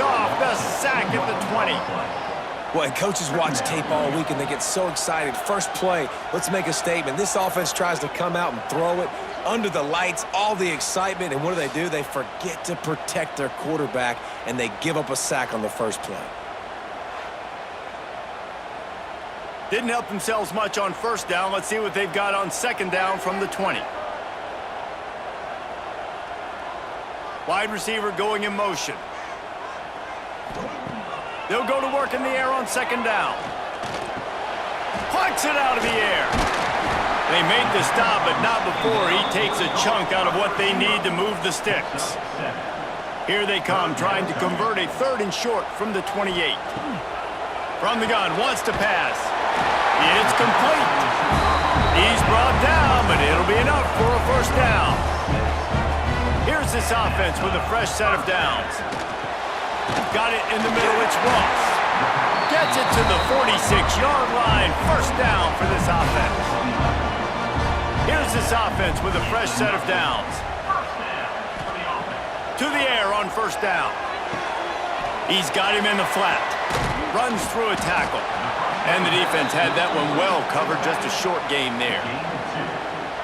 off the sack at the 20. Well, and coaches watch tape all week, and they get so excited. First play, let's make a statement. This offense tries to come out and throw it under the lights, all the excitement, and what do? They forget to protect their quarterback, and they give up a sack on the first play. Didn't help themselves much on first down. Let's see what they've got on second down from the 20. Wide receiver going in motion. They'll go to work in the air on second down. Plucks it out of the air. They make the stop, but not before he takes a chunk out of what they need to move the sticks. Here they come, trying to convert a 3rd and short from the 28. From the gun, wants to pass. It's complete. He's brought down, but it'll be enough for a first down. Here's this offense with a fresh set of downs. Got it in the middle, it's Ross. Gets it to the 46-yard line. First down for this offense. Here's this offense with a fresh set of downs. To the air on first down. He's got him in the flat. Runs through a tackle. And the defense had that one well covered, just a short game there.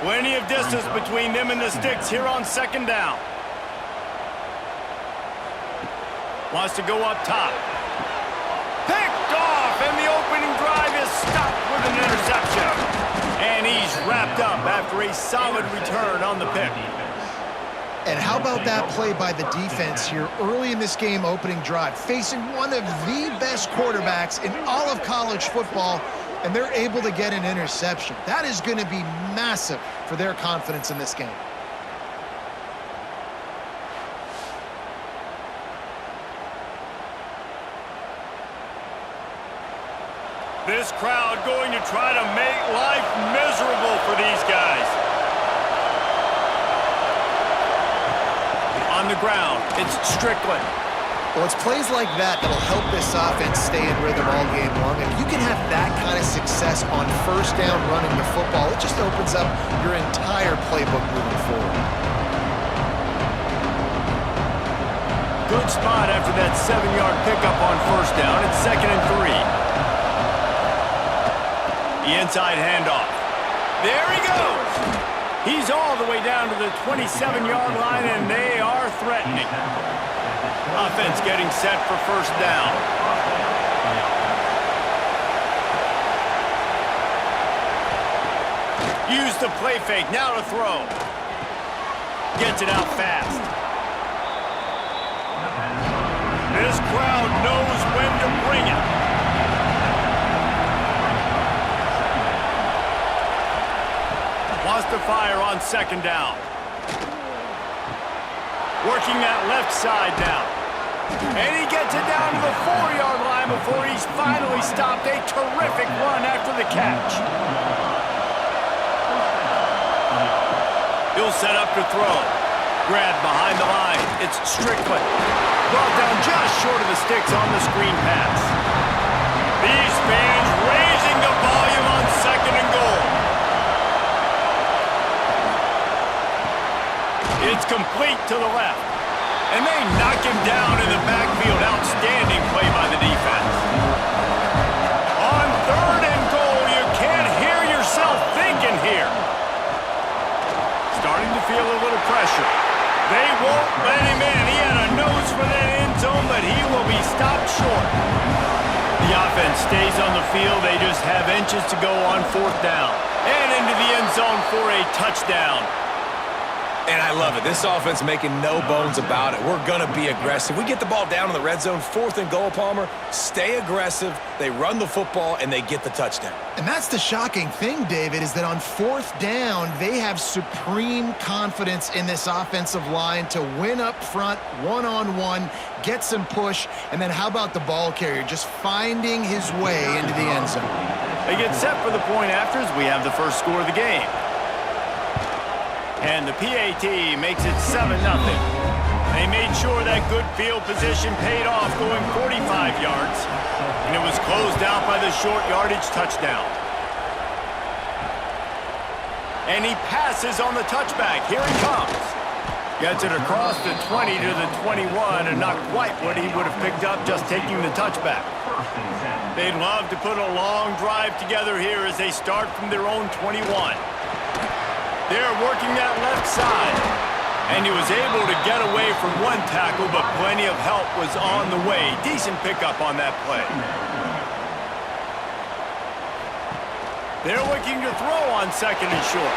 Plenty of distance between them and the sticks here on second down. Wants to go up top. Picked off, and the opening drive is stopped with an interception. And he's wrapped up after a solid return on the pick. And how about that play by the defense here early in this game opening drive, facing one of the best quarterbacks in all of college football, and they're able to get an interception. That is going to be massive for their confidence in this game. This crowd going to try to make life miserable for these guys. On the ground, it's Strickland. Well, it's plays like that that'll help this offense stay in rhythm all game long. If you can have that kind of success on first down running the football, it just opens up your entire playbook moving forward. Good spot after that 7-yard pickup on first down. It's 2nd and 3. The inside handoff. There he goes. He's all the way down to the 27-yard line, and they are threatening. Offense getting set for first down. Use the play fake, now to throw. Gets it out fast. This crowd knows when to bring it. Wants to fire on second down. Working that left side now. And he gets it down to the 4-yard line before he's finally stopped. A terrific run after the catch. He'll set up to throw. Grabbed behind the line. It's Strickland. Brought down just short of the sticks on the screen pass. These fans raising the volume on 2nd and goal. It's complete to the left. And they knock him down in the backfield. Outstanding play by the defense. On 3rd and goal, you can't hear yourself thinking here. Starting to feel a little pressure. They won't let him in. He had a nose for that end zone, but he will be stopped short. The offense stays on the field. They just have inches to go on 4th down. And into the end zone for a touchdown. And I love it. This offense making no bones about it. We're going to be aggressive. We get the ball down in the red zone, 4th and goal, Palmer. Stay aggressive. They run the football, and they get the touchdown. And that's the shocking thing, David, is that on 4th down, they have supreme confidence in this offensive line to win up front, one-on-one, get some push, and then how about the ball carrier just finding his way into the end zone? They get set for the point after as we have the first score of the game. And the PAT makes it 7-0. They made sure that good field position paid off, going 45 yards. And it was closed out by the short yardage touchdown. And he passes on the touchback. Here he comes. Gets it across the 20 to the 21, and not quite what he would have picked up just taking the touchback. They'd love to put a long drive together here as they start from their own 21. They're working that left side, and he was able to get away from one tackle, but plenty of help was on the way. Decent pickup on that play. They're looking to throw on second and short.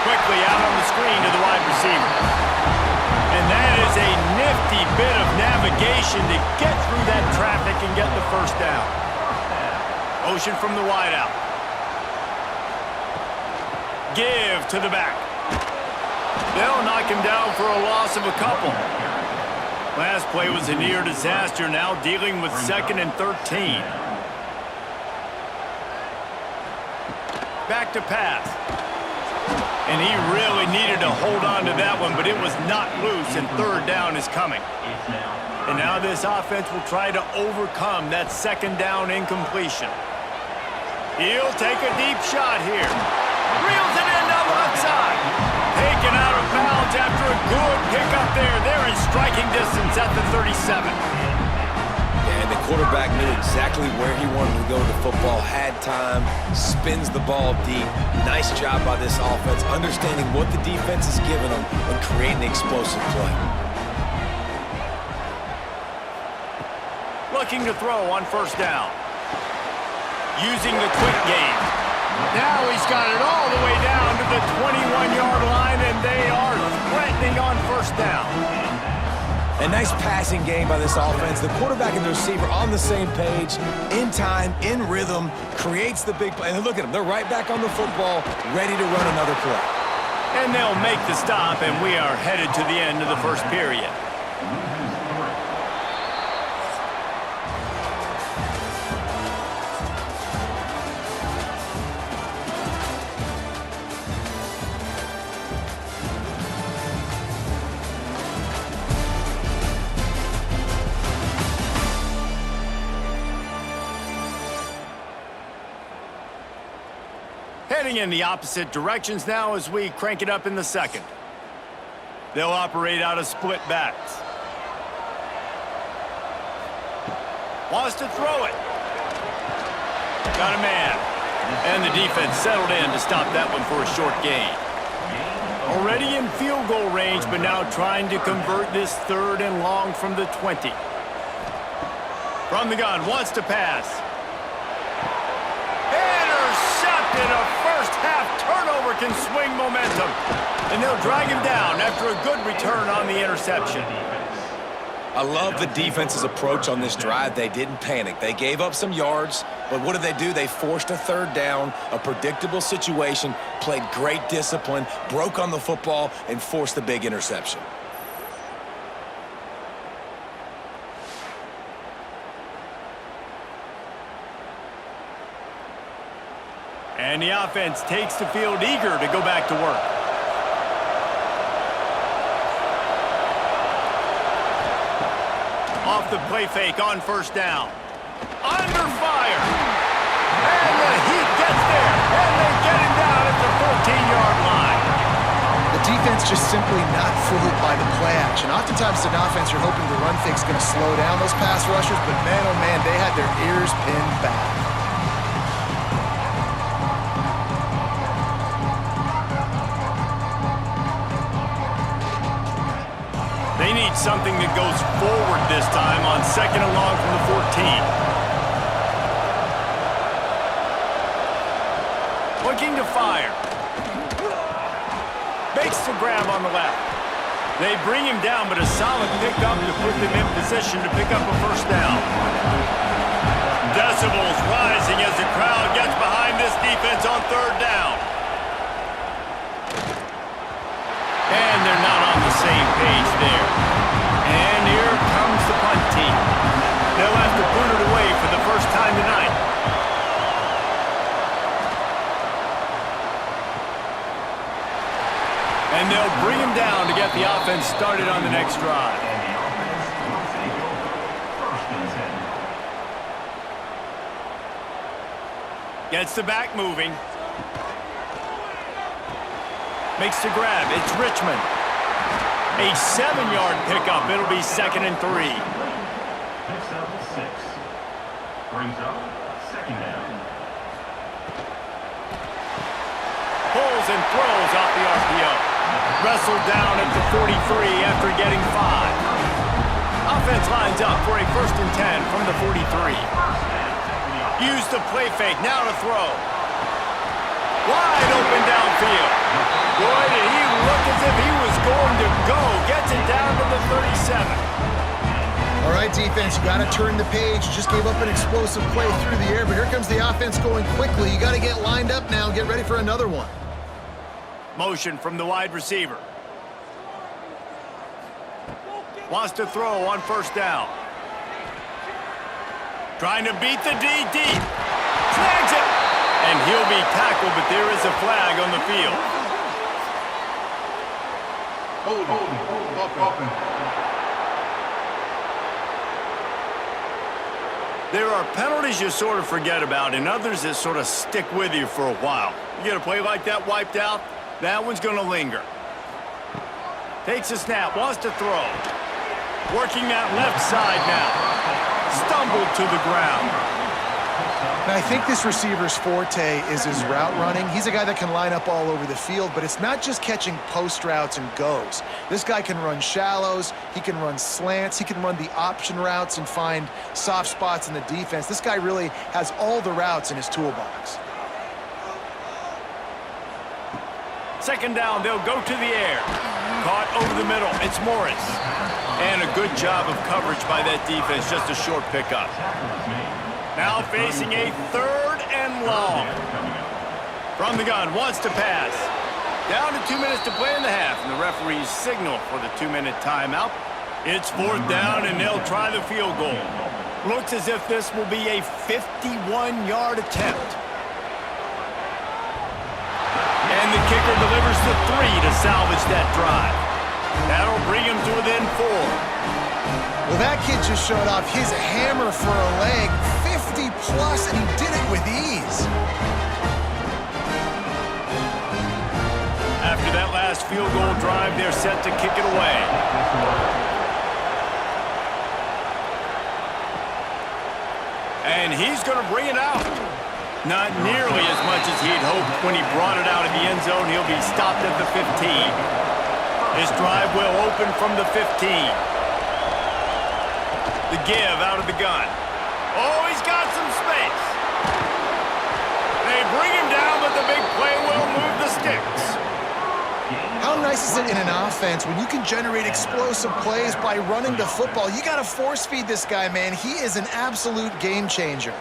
Quickly out on the screen to the wide receiver. And that is a nifty bit of navigation to get through that traffic and get the first down. Motion from the wide out. Give to the back. They'll knock him down for a loss of a couple. Last play was a near disaster, now dealing with 2nd and 13. Back to pass. And he really needed to hold on to that one, but it was not loose, and 3rd down is coming. And now this offense will try to overcome that 2nd down incompletion. He'll take a deep shot here. Reels it in down the left side. Taken out of bounds after a good pickup there. They're in striking distance at the 37. And the quarterback knew exactly where he wanted to go with the football, had time, spins the ball deep. Nice job by this offense, understanding what the defense is giving them and creating an explosive play. Looking to throw on 1st down. Using the quick game. Now he's got it all the way down to the 21-yard line, and they are threatening on 1st down. A nice passing game by this offense. The quarterback and the receiver on the same page, in time, in rhythm, creates the big play. And look at them. They're right back on the football, ready to run another play. And they'll make the stop, and we are headed to the end of the 1st period. Heading in the opposite directions now as we crank it up in the 2nd. They'll operate out of split backs. Wants to throw it. Got a man. And the defense settled in to stop that one for a short gain. Already in field goal range, but now trying to convert this 3rd and long from the 20. From the gun, wants to pass. And a first-half turnover can swing momentum. And they'll drag him down after a good return on the interception. I love the defense's approach on this drive. They didn't panic. They gave up some yards, but what did they do? They forced a 3rd down, a predictable situation, played great discipline, broke on the football, and forced the big interception. And the offense takes the field eager to go back to work. Off the play fake on 1st down. Under fire. And the Heat gets there. And they get him down at the 14-yard line. The defense just simply not fooled by the play action. Oftentimes, as an offense, you're hoping the run fake's going to slow down those pass rushers, but man, oh man, they had their ears pinned back. They need something that goes forward this time on 2nd and long from the 14. Looking to fire. Makes the grab on the left. They bring him down, but a solid pickup to put them in position to pick up a 1st down. Decibels rising as the crowd gets behind this defense on 3rd down. And they're not on the same page there. And here comes the punt team. They'll have to put it away for the first time tonight. And they'll bring him down to get the offense started on the next drive. Gets the back moving. Makes the grab. It's Richmond. A 7-yard pickup. It'll be 2nd and 3. Picks up 6. Brings up 2nd down. Pulls and throws off the RPO. Wrestled down at the 43 after getting 5. Offense lines up for a 1st and 10 from the 43. Use the play fake. Now to throw. Wide open downfield. Boy, did he look as if he was going to go. Gets it down to the 37. All right, defense, you got to turn the page. You just gave up an explosive play through the air, but here comes the offense going quickly. You got to get lined up now and get ready for another one. Motion from the wide receiver. Wants to throw on 1st down. Trying to beat the D deep. Snags it. And he'll be tackled, but there is a flag on the field. There are penalties you sort of forget about and others that sort of stick with you for a while. You get a play like that wiped out, that one's going to linger. Takes a snap, wants to throw. Working that left side now. Stumbled to the ground. Now, I think this receiver's forte is his route running. He's a guy that can line up all over the field, but it's not just catching post routes and goes. This guy can run shallows, he can run slants, he can run the option routes and find soft spots in the defense. This guy really has all the routes in his toolbox. 2nd down, they'll go to the air. Caught over the middle, it's Morris. And a good job of coverage by that defense, just a short pickup. Now facing a 3rd and long. From the gun, wants to pass. Down to 2 minutes to play in the half, and the referees signal for the 2-minute timeout. It's 4th down, and they'll try the field goal. Looks as if this will be a 51-yard attempt. And the kicker delivers the 3 to salvage that drive. That'll bring him to within 4. Well, that kid just showed off his hammer for a leg, 50-plus, and he did it with ease. After that last field goal drive, they're set to kick it away. And he's going to bring it out. Not nearly as much as he'd hoped when he brought it out of the end zone. He'll be stopped at the 15. His drive will open from the 15. The give out of the gun. Oh, he's got some space. They bring him down, but the big play will move the sticks. How nice is it in an offense when you can generate explosive plays by running the football? You got to force feed this guy, man. He is an absolute game changer.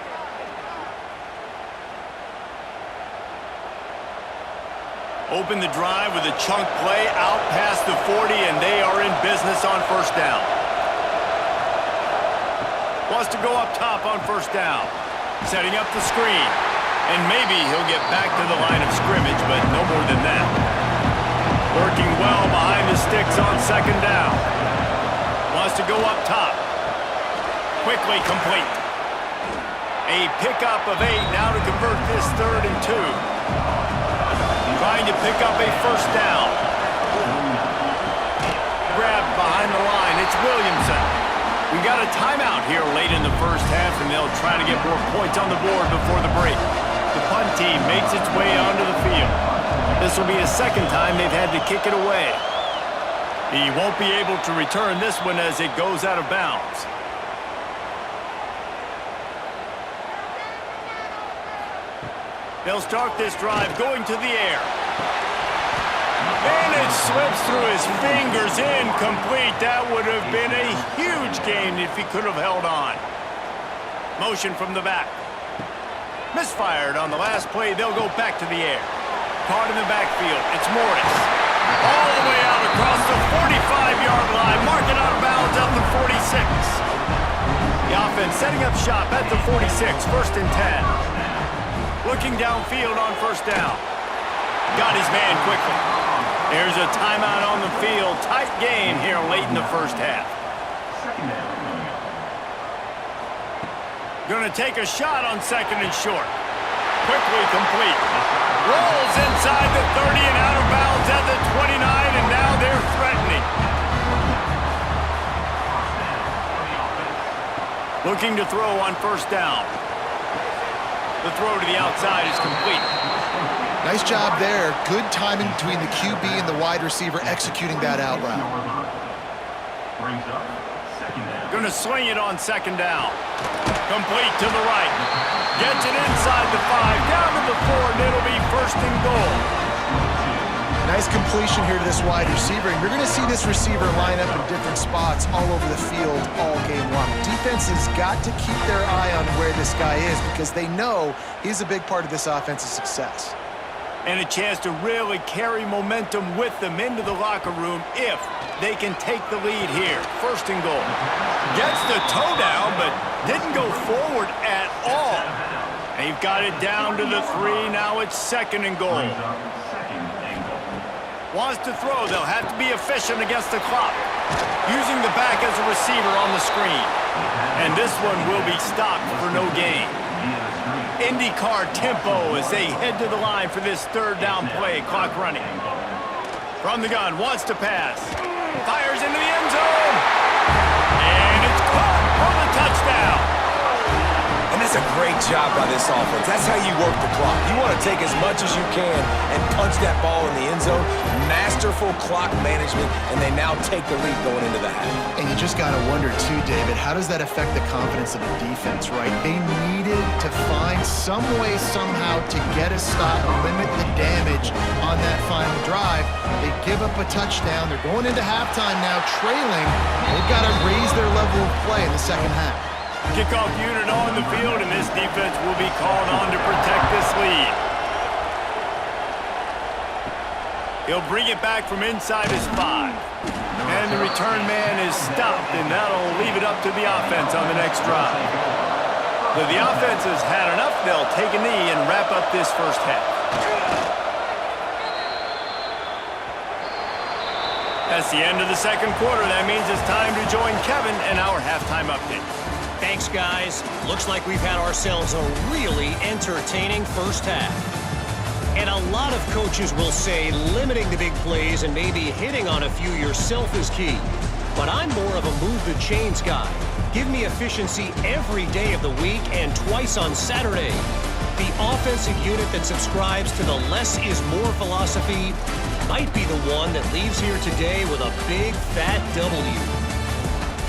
Open the drive with a chunk play out past the 40, and they are in business on 1st down. Wants to go up top on 1st down. Setting up the screen. And maybe he'll get back to the line of scrimmage, but no more than that. Working well behind the sticks on 2nd down. Wants to go up top. Quickly complete. A pickup of 8 now to convert this 3rd and 2. Trying to pick up a 1st down. Grabbed behind the line. It's Williamson. We got a timeout here late in the 1st half, and they'll try to get more points on the board before the break. The punt team makes its way onto the field. This will be a 2nd time they've had to kick it away. He won't be able to return this one as it goes out of bounds. They'll start this drive going to the air. And it slips through his fingers, incomplete. That would have been a huge gain if he could have held on. Motion from the back. Misfired on the last play. They'll go back to the air. Caught in the backfield. It's Morris. All the way out across the 45-yard line. Mark it out of bounds at the 46. The offense setting up shop at the 46. 1st and 10. Looking downfield on 1st down. Got his man quickly. There's a timeout on the field. Tight game here late in the 1st half. Going to take a shot on 2nd and short. Quickly complete. Rolls inside the 30 and out of bounds at the 29, and now they're threatening. Looking to throw on first down. The throw to the outside is complete. Nice job there. Good timing between the QB and the wide receiver executing that out route. Brings up second down. Going to sling it on second down. Complete to the right. Gets it inside the 5, down to the 4, and it'll be first and goal. Nice completion here to this wide receiver, and you're going to see this receiver line up in different spots all over the field all game long. Defense has got to keep their eye on where this guy is because they know he's a big part of this offense's success. And a chance to really carry momentum with them into the locker room if they can take the lead here. First and goal. Gets the toe down, but didn't go forward at all. They've got it down to the 3. Now it's second and goal. Brings up second and goal. Wants to throw. They'll have to be efficient against the clock. Using the back as a receiver on the screen. And this one will be stopped for no gain. IndyCar tempo as they head to the line for this third down play. Clock running. From the gun, wants to pass. Fires into the end zone. And it's caught for the touchdown. And that's a great job by this offense. That's how you work the clock. You want to take as much as you can and punch that ball in the end zone. Masterful clock management, and they now take the lead going into the half. And you just got to wonder, too, David, how does that affect the confidence of the defense, right? They needed to find some way, somehow, to get a stop, limit the damage on that final drive. They give up a touchdown. They're going into halftime now, trailing. They've got to raise their level of play in the second half. Kickoff unit on the field, and this defense will be called on to protect this lead. He'll bring it back from inside his 5. And the return man is stopped, and that'll leave it up to the offense on the next drive. But the offense has had enough. They'll take a knee and wrap up this first half. That's the end of the second quarter. That means it's time to join Kevin and our halftime update. Thanks, guys. Looks like we've had ourselves a really entertaining first half. And a lot of coaches will say limiting the big plays and maybe hitting on a few yourself is key. But I'm more of a move the chains guy. Give me efficiency every day of the week and twice on Saturday. The offensive unit that subscribes to the less is more philosophy might be the one that leaves here today with a big fat W.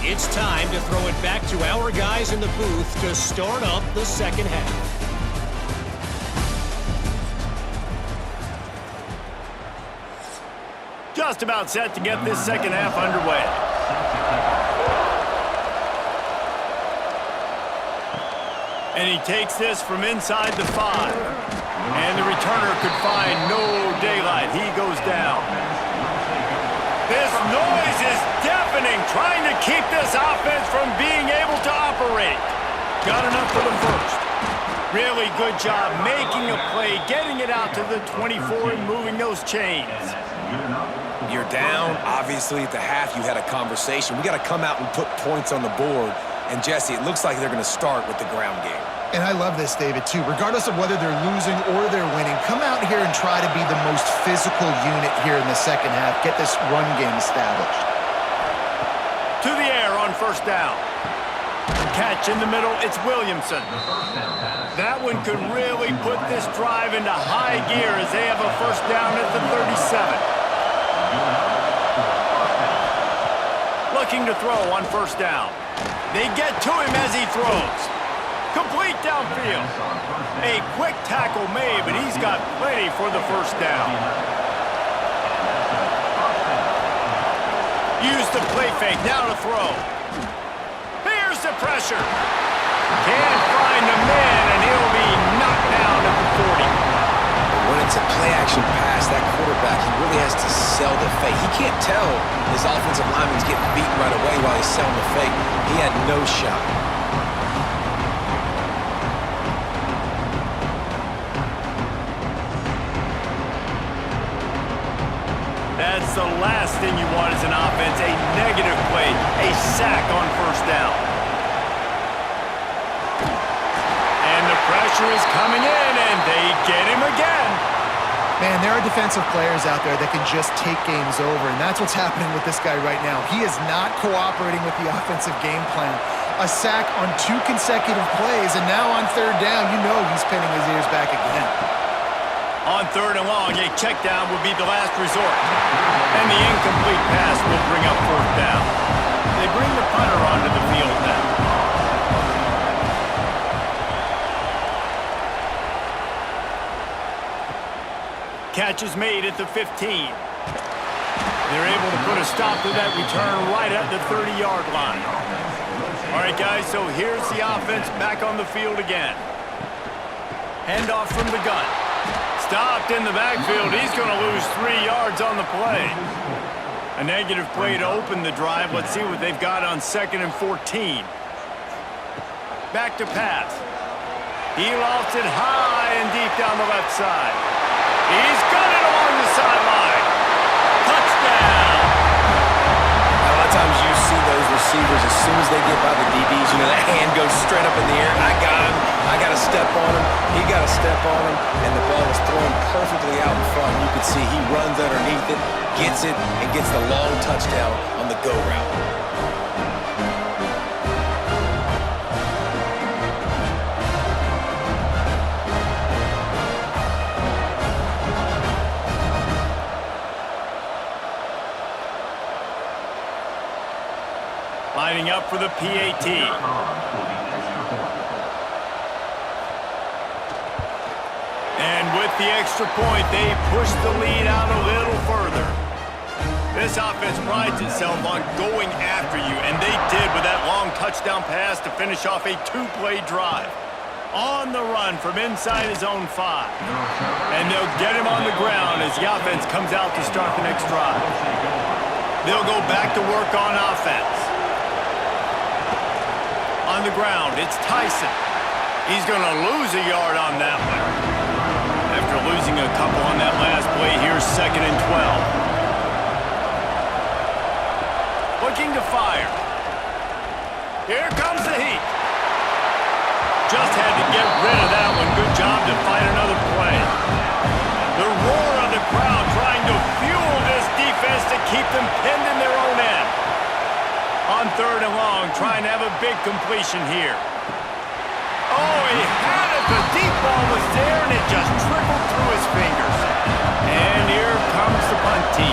It's time to throw it back to our guys in the booth to start up the second half. Just about set to get this second half underway. And he takes this from inside the 5. And the returner could find no daylight. He goes down. This noise is deafening, trying to keep this offense from being able to operate. Got enough for the first. Really good job making a play, getting it out to the 24 and moving those chains. You're down. Obviously, at the half, you had a conversation. We got to come out and put points on the board. And, Jesse, it looks like they're going to start with the ground game. And I love this, David, too. Regardless of whether they're losing or they're winning, come out here and try to be the most physical unit here in the second half. Get this run game established. To the air on first down. Catch in the middle, it's Williamson. That one could really put this drive into high gear as they have a first down at the 37. Looking to throw on first down. They get to him as he throws. Complete downfield. A quick tackle made, but he's got plenty for the first down. Use the play fake, now to throw. Here's the pressure. Can't find the man, and he'll be knocked down at the 40. When it's a play-action pass, that quarterback, he really has to sell the fake. He can't tell his offensive lineman's getting beaten right away while he's selling the fake. He had no shot. That's the last thing you want as an offense, a negative play, a sack on first down. And the pressure is coming in, and they get him again. Man, there are defensive players out there that can just take games over, and that's what's happening with this guy right now. He is not cooperating with the offensive game plan. a sack on 2 consecutive plays, and now on 3rd down, you know he's pinning his ears back again. On 3rd and long, a check down would be the last resort. And the incomplete pass will bring up 4th down. They bring the punter onto the field now. Catch is made at the 15. They're able to put a stop to that return right at the 30-yard line. All right, guys, so here's the offense back on the field again. Handoff from the gun. Stopped in the backfield. He's going to lose 3 yards on the play. A negative play to open the drive. Let's see what they've got on 2nd and 14. Back to pass. He lofts it high and deep down the left side. He's got it along the sideline. Touchdown! A lot of times you see those receivers, as soon as they get by the DBs, you know, that hand goes straight up in the air. I got him. I got to step on him. He got to step on him. And the ball is thrown perfectly out in front. You can see he runs underneath it, gets it, and gets the long touchdown on the go route. Lining up for the PAT. And with the extra point, they push the lead out a little further. This offense prides itself on going after you, and they did with that long touchdown pass to finish off a 2-play drive. On the run from inside his own 5. And they'll get him on the ground as the offense comes out to start the next drive. They'll go back to work on offense. On the ground, it's Tyson. He's going to lose a yard on that one. After losing a couple on that last play, here's 2nd and 12. Looking to fire. Here comes the heat. Just had to get rid of that one. Good job to find another play. The roar of the crowd trying to fuel this defense to keep them pinned in their own end. On 3rd and long, trying to have a big completion here. Oh, he had it. The deep ball was there, and it just trickled through his fingers. And here comes the punt team.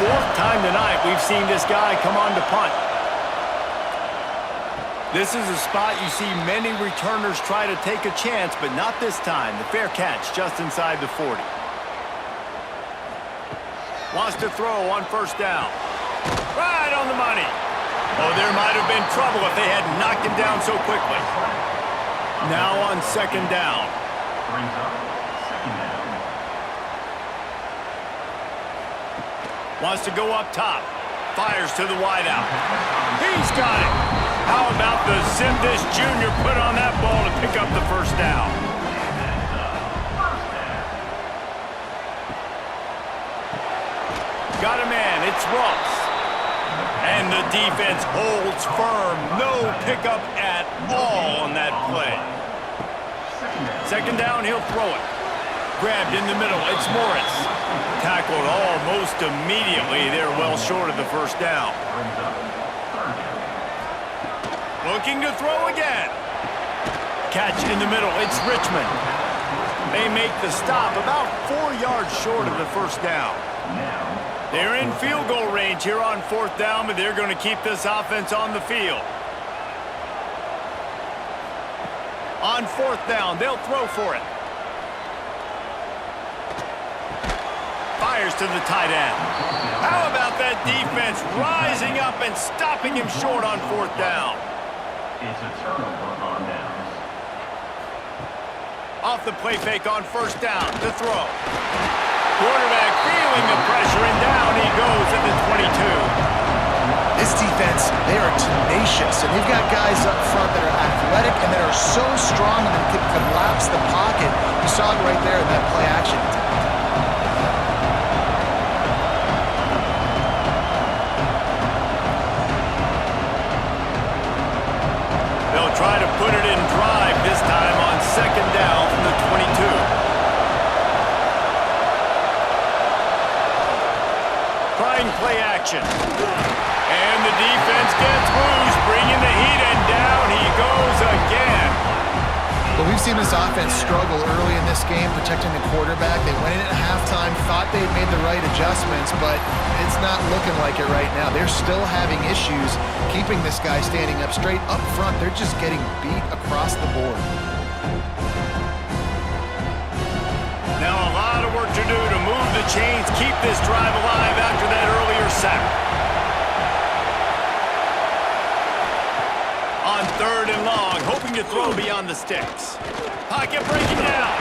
4th time tonight we've seen this guy come on to punt. This is a spot you see many returners try to take a chance, but not this time. The fair catch just inside the 40. Wants to throw on 1st down. Right on the money. Oh, there might have been trouble if they hadn't knocked him down so quickly. Now on 2nd down. Brings up 2nd down. Wants to go up top. Fires to the wideout. He's got it. How about the Simdish Jr. put on that ball to pick up the 1st down? Got a man. It's Ross. And the defense holds firm. No pickup at all on that play. 2nd down, he'll throw it. Grabbed in the middle, it's Morris. Tackled almost immediately. They're well short of the 1st down. Looking to throw again. Catch in the middle, it's Richmond. They make the stop about 4 yards short of the 1st down. They're in field goal range here on 4th down, but they're going to keep this offense on the field. On 4th down, they'll throw for it. Fires to the tight end. How about that defense rising up and stopping him short on 4th down? It's a turnover on downs. Off the play fake on 1st down to throw. Quarterback feeling the pressure, and down he goes at the 22. This defense, they are tenacious, and they've got guys up front that are athletic and that are so strong that they can collapse the pocket. You saw it right there in that play action attempt. They'll try to put it in drive this time on 2nd down from the 22. Trying play action. And the defense gets loose, bringing the heat and we've seen this offense struggle early in this game, protecting the quarterback. They went in at halftime, thought they had made the right adjustments, but it's not looking like it right now. They're still having issues keeping this guy standing up straight up front. They're just getting beat across the board. Now a lot of work to do to move the chains, keep this drive alive after that earlier sack. On 3rd and long, hoping to throw beyond the sticks. Pocket breaking down.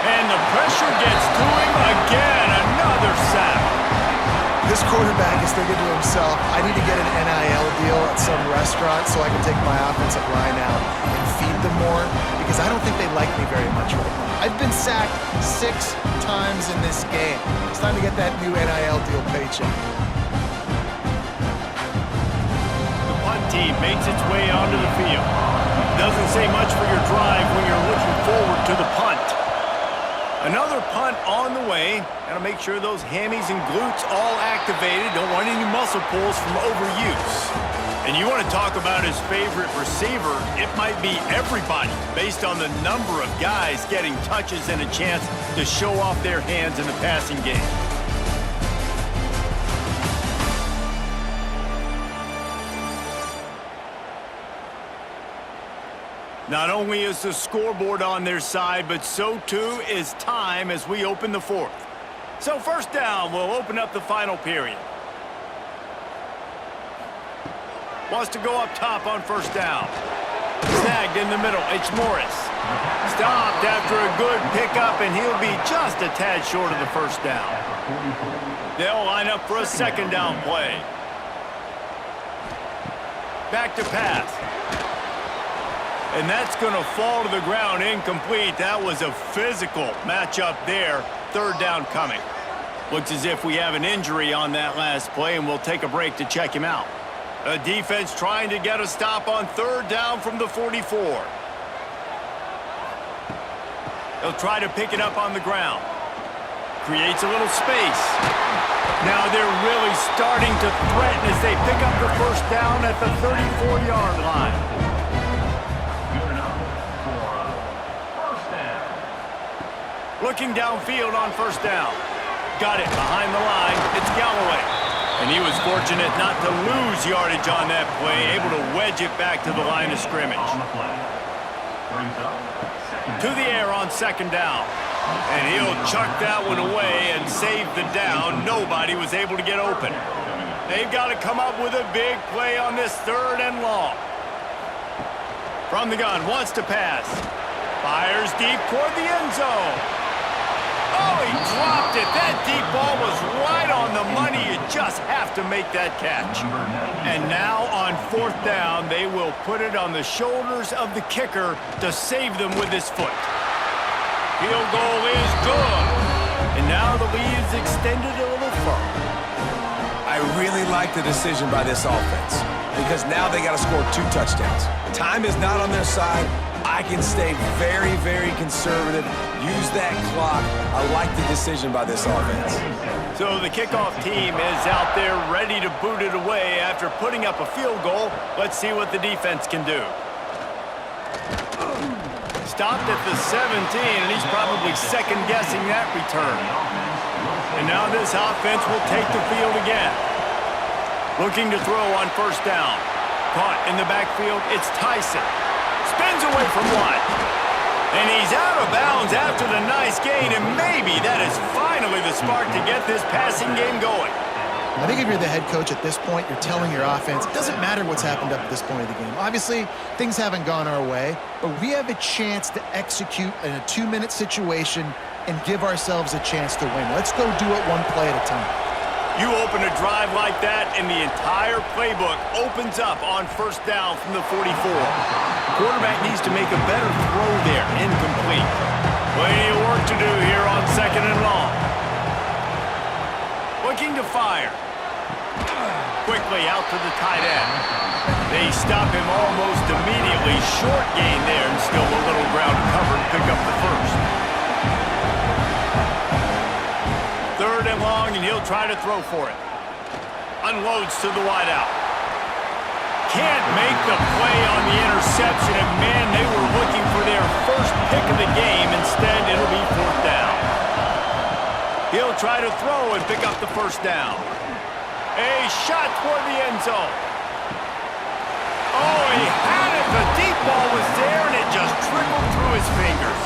And the pressure gets to him again. Another sack. This quarterback is thinking to himself, I need to get an NIL deal at some restaurant so I can take my offensive line out and feed them more, because I don't think they like me very much right now. I've been sacked 6 times in this game. It's time to get that new NIL deal paycheck. The punt team makes its way onto the field. Doesn't say much for your drive when you're looking forward to the punt. Another punt on the way. Got to make sure those hammies and glutes all activated. Don't want any muscle pulls from overuse. And you want to talk about his favorite receiver, it might be everybody based on the number of guys getting touches and a chance to show off their hands in the passing game. Not only is the scoreboard on their side, but so too is time as we open the 4th. So 1st down will open up the final period. Wants to go up top on 1st down. Snagged in the middle. It's Morris. Stopped after a good pickup, and he'll be just a tad short of the 1st down. They'll line up for a 2nd down play. Back to pass. And that's going to fall to the ground incomplete. That was a physical matchup there. 3rd down coming. Looks as if we have an injury on that last play, and we'll take a break to check him out. A defense trying to get a stop on 3rd down from the 44. They'll try to pick it up on the ground. Creates a little space. Now they're really starting to threaten as they pick up the 1st down at the 34-yard line. Looking downfield on 1st down. Got it behind the line. It's Galloway. And he was fortunate not to lose yardage on that play, able to wedge it back to the line of scrimmage. To the air on 2nd down. And he'll chuck that one away and save the down. Nobody was able to get open. They've got to come up with a big play on this 3rd and long. From the gun, wants to pass. Fires deep toward the end zone. Oh, he dropped it. That deep ball was right on the money. You just have to make that catch. And now on 4th down, they will put it on the shoulders of the kicker to save them with his foot. Field goal is good. And now the lead is extended a little further. I really like the decision by this offense, because now they got to score 2 touchdowns. Time is not on their side. I can stay very, very conservative, use that clock. I like the decision by this offense. So the kickoff team is out there ready to boot it away after putting up a field goal. Let's see what the defense can do. Stopped at the 17, and he's probably second-guessing that return. And now this offense will take the field again. Looking to throw on 1st down. Caught in the backfield, it's Tyson. Spins away from one. And he's out of bounds after the nice gain, and maybe that is finally the spark to get this passing game going. I think if you're the head coach at this point, you're telling your offense, it doesn't matter what's happened up to this point of the game. Obviously, things haven't gone our way, but we have a chance to execute in a 2-minute situation and give ourselves a chance to win. Let's go do it 1 play at a time. You open a drive like that, and the entire playbook opens up on 1st down from the 44. Quarterback needs to make a better throw there, incomplete. Plenty of work to do here on 2nd and long. Looking to fire. Quickly out to the tight end. They stop him almost immediately. Short gain there, and still a little ground covered to pick up the 1st. 3rd and long, and he'll try to throw for it. Unloads to the wideout. Can't make the play on the interception, and man, they were looking for their first pick of the game. Instead, it'll be 4th down. He'll try to throw and pick up the 1st down. A shot toward the end zone. Oh, he had it. The deep ball was there, and it just trickled through his fingers.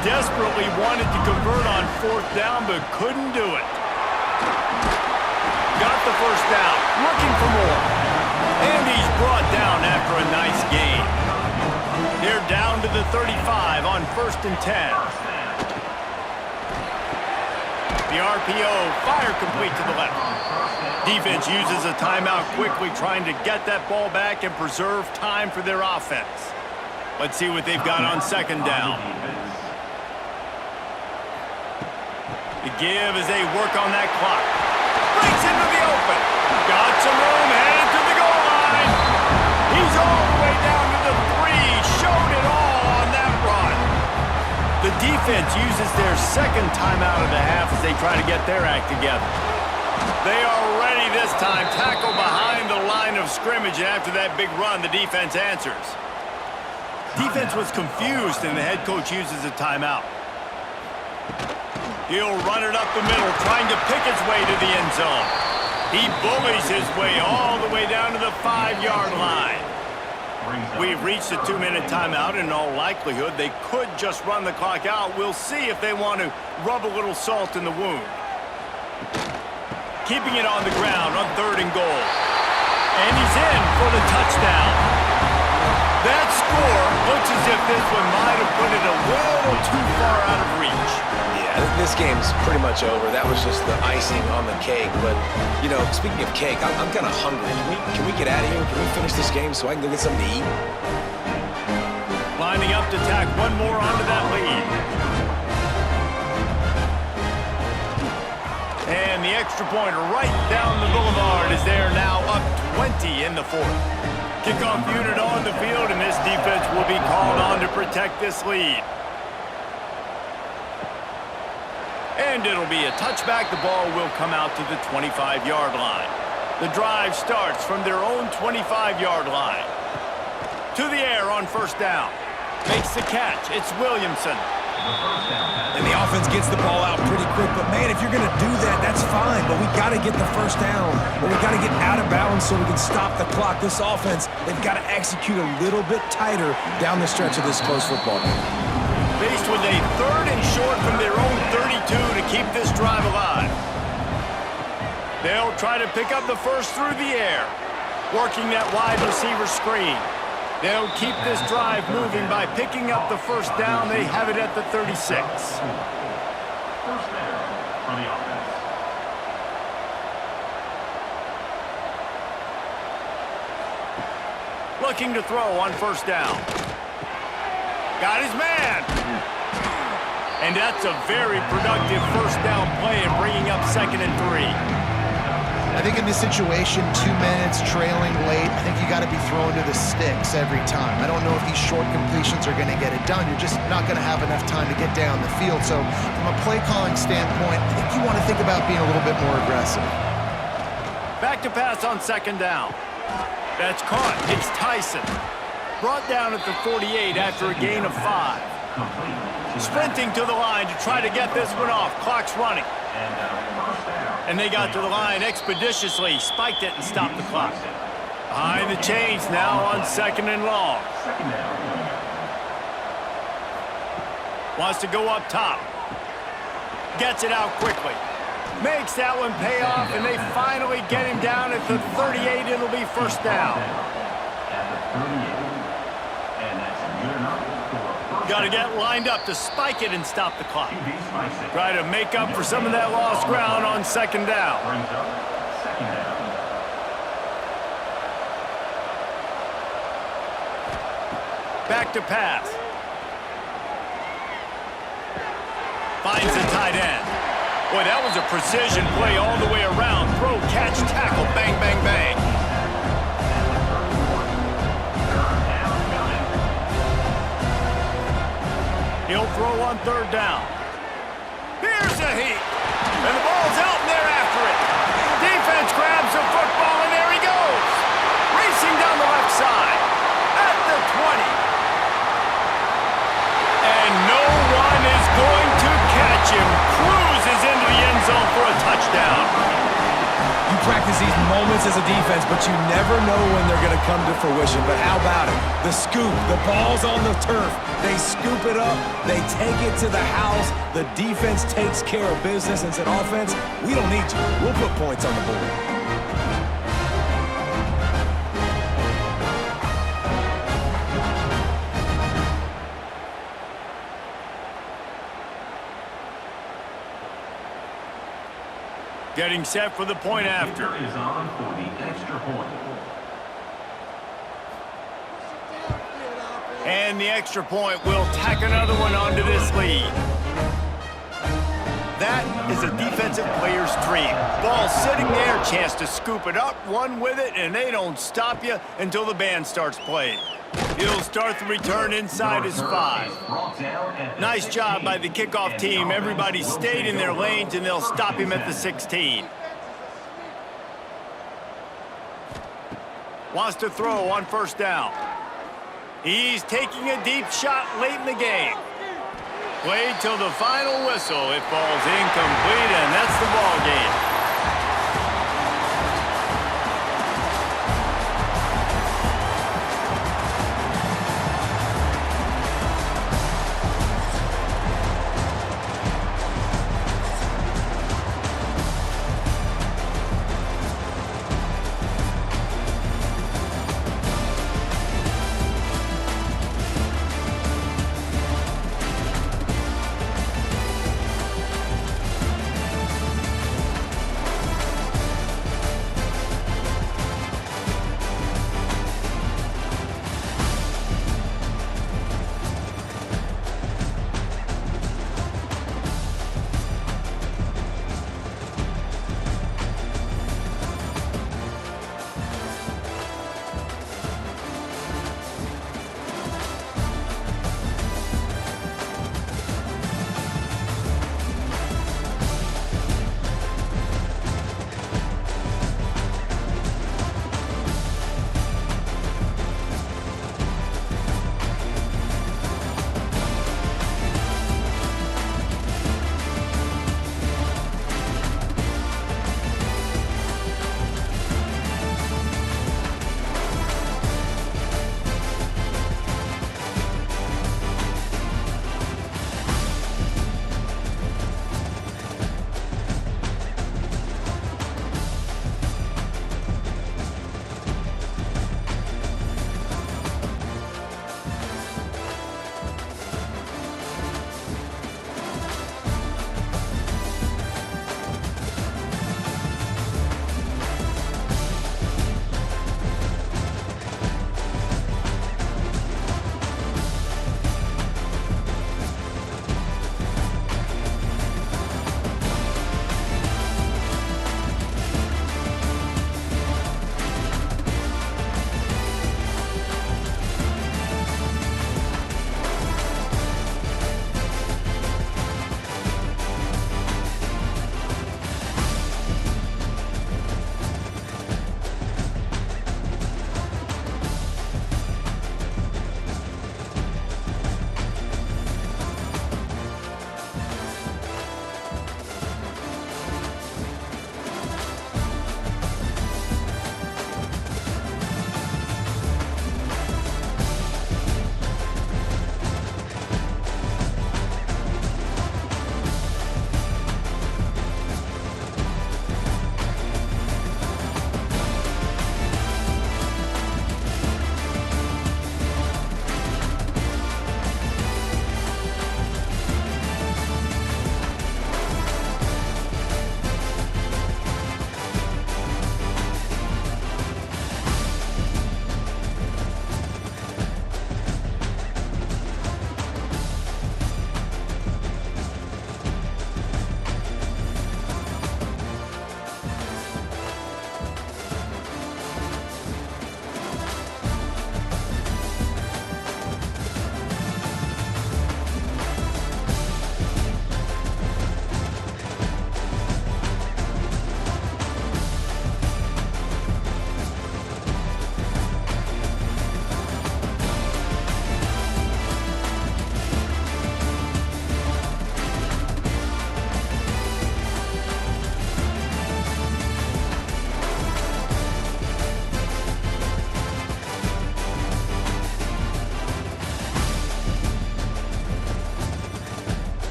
Desperately wanted to convert on 4th down, but couldn't do it. Got the 1st down, looking for more. And he's brought down after a nice gain. They're down to the 35 on 1st and 10. The RPO, fire complete to the left. Defense uses a timeout quickly, trying to get that ball back and preserve time for their offense. Let's see what they've got on 2nd down. The give as they work on that clock. Breaks into the open. Got some room, headed to the goal line. He's all the way down to the 3. Showed it all on that run. The defense uses their 2nd timeout of the half as they try to get their act together. They are ready this time. Tackle behind the line of scrimmage, and after that big run, the defense answers. Defense was confused, and the head coach uses a timeout. He'll run it up the middle, trying to pick his way to the end zone. He bullies his way all the way down to the 5-yard line. We've reached a 2-minute timeout, and in all likelihood, they could just run the clock out. We'll see if they want to rub a little salt in the wound. Keeping it on the ground on 3rd and goal. And he's in for the touchdown. That score looks as if this one might have put it a little too far out of reach. Yeah, this game's pretty much over. That was just the icing on the cake. But, you know, speaking of cake, I'm kind of hungry. Can we get out of here? Can we finish this game so I can go get something to eat? Lining up to tack one more onto that lead. And the extra point right down the boulevard is there now, up 20 in the 4th. Kickoff unit on the field, and this defense will be called on to protect this lead. And it'll be a touchback. The ball will come out to the 25-yard line. The drive starts from their own 25-yard line. To the air on 1st down. Makes the catch. It's Williamson. And the offense gets the ball out pretty quick. But, man, if you're going to do that, that's fine. But we got to get the 1st down. Or we got to get out of bounds so we can stop the clock. This offense, they've got to execute a little bit tighter down the stretch of this close football game. Faced with a 3rd and short from their own 32 to keep this drive alive. They'll try to pick up the 1st through the air, working that wide receiver screen. They'll keep this drive moving by picking up the 1st down. They have it at the 36. 1st down for the offense. Looking to throw on 1st down. Got his man. And that's a very productive 1st down play and bringing up 2nd and 3. I think in this situation, 2 minutes trailing late, I think you got to be thrown to the sticks every time. I don't know if these short completions are going to get it done. You're just not going to have enough time to get down the field. So from a play calling standpoint, I think you want to think about being a little bit more aggressive. Back to pass on 2nd down. That's caught. It's Tyson. Brought down at the 48 after a gain of 5. Sprinting to the line to try to get this one off. Clock's running. And they got to the line expeditiously, spiked it and stopped the clock. Behind the chains now on 2nd and long. Wants to go up top. Gets it out quickly. Makes that one pay off, and they finally get him down at the 38. It'll be 1st down. Got to get lined up to spike it and stop the clock. Try to make up for some of that lost ground on 2nd down. Back to pass. Finds the tight end. Boy, that was a precision play all the way around. Throw, catch, tackle, bang, bang, bang. He'll throw on 3rd down. Here's a heat. And the ball's out, and they're after it. Defense grabs the football, and there he goes. Racing down the left side. At the 20. And moments as a defense, but you never know when they're going to come to fruition. But how about it? The scoop, the ball's on the turf. They scoop it up. They take it to the house. The defense takes care of business and said, offense, we don't need you. We'll put points on the board. Getting set for the point after. Kicker is on for the extra point. And the extra point will tack another one onto this lead. That is a defensive player's dream. Ball sitting there, chance to scoop it up, run with it, and they don't stop you until the band starts playing. He'll start the return inside his 5. Nice job by the kickoff team. Everybody stayed in their lanes, and they'll stop him at the 16. Wants to throw on first down. He's taking a deep shot late in the game. Played till the final whistle. It falls incomplete, and that's the ball game.